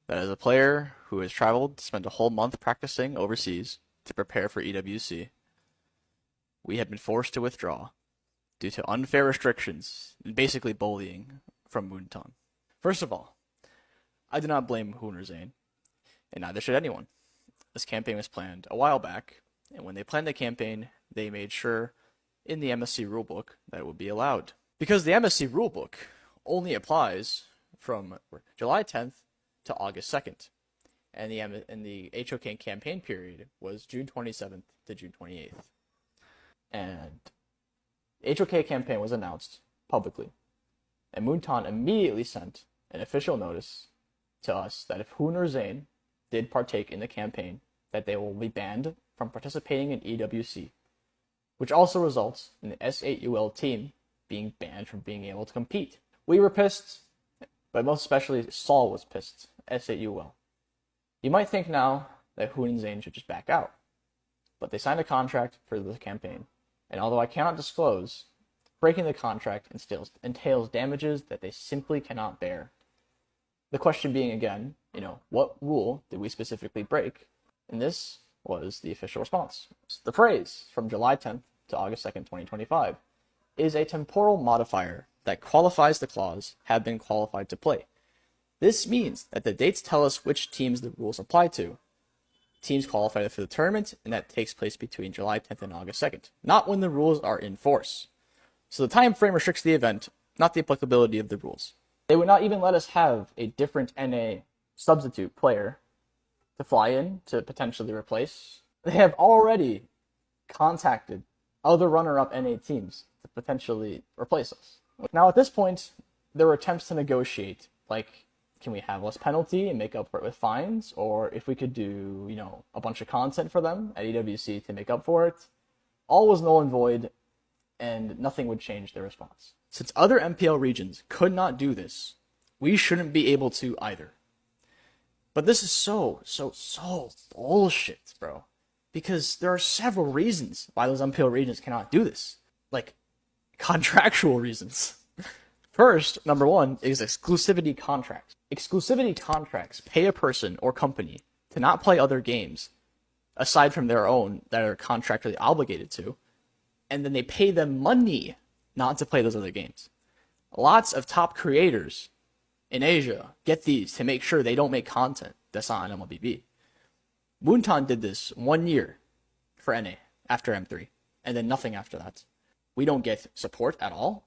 that as a player who has traveled to spend a whole month practicing overseas to prepare for EWC, we have been forced to withdraw due to unfair restrictions and basically bullying from Moonton. First of all, I do not blame Hoon or Zane, and neither should anyone. This campaign was planned a while back, and when they planned the campaign, they made sure in the MSC rulebook that it would be allowed. Because the MSC rulebook only applies from July 10th to August 2nd, and the HOK campaign period was June 27th to June 28th. And the HOK campaign was announced publicly, and Moonton immediately sent an official notice to us that if Hoon or Zane did partake in the campaign, that they will be banned from participating in EWC, which also results in the S8UL team being banned from being able to compete. We were pissed, but most especially Saul was pissed, S8UL. You might think now that Hoon and Zane should just back out, but they signed a contract for the campaign, and although I cannot disclose, breaking the contract entails damages that they simply cannot bear. The question being again, what rule did we specifically break? And this was the official response. The phrase from July 10th to August 2nd, 2025 is a temporal modifier that qualifies the clause have been qualified to play. This means that the dates tell us which teams the rules apply to. Teams qualified for the tournament, and that takes place between July 10th and August 2nd, not when the rules are in force. So the time frame restricts the event, not the applicability of the rules. They would not even let us have a different NA substitute player to fly in to potentially replace. They have already contacted other runner-up NA teams to potentially replace us. Now at this point, there were attempts to negotiate, like, can we have less penalty and make up for it with fines? Or if we could do, a bunch of content for them at EWC to make up for it. All was null and void, and nothing would change their response. Since other MPL regions could not do this, we shouldn't be able to either. But this is so bullshit, bro. Because there are several reasons why those MPL regions cannot do this. Like, contractual reasons. First, number one, is exclusivity contracts. Exclusivity contracts pay a person or company to not play other games, aside from their own that are contractually obligated to, and then they pay them money not to play those other games. Lots of top creators in Asia get these to make sure they don't make content that's not on mlbb. Moonton did this 1 year for NA after M3, and then nothing after that. We don't get support at all.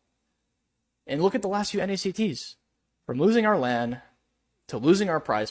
And look at the last few NACTs. From losing our LAN to losing our prize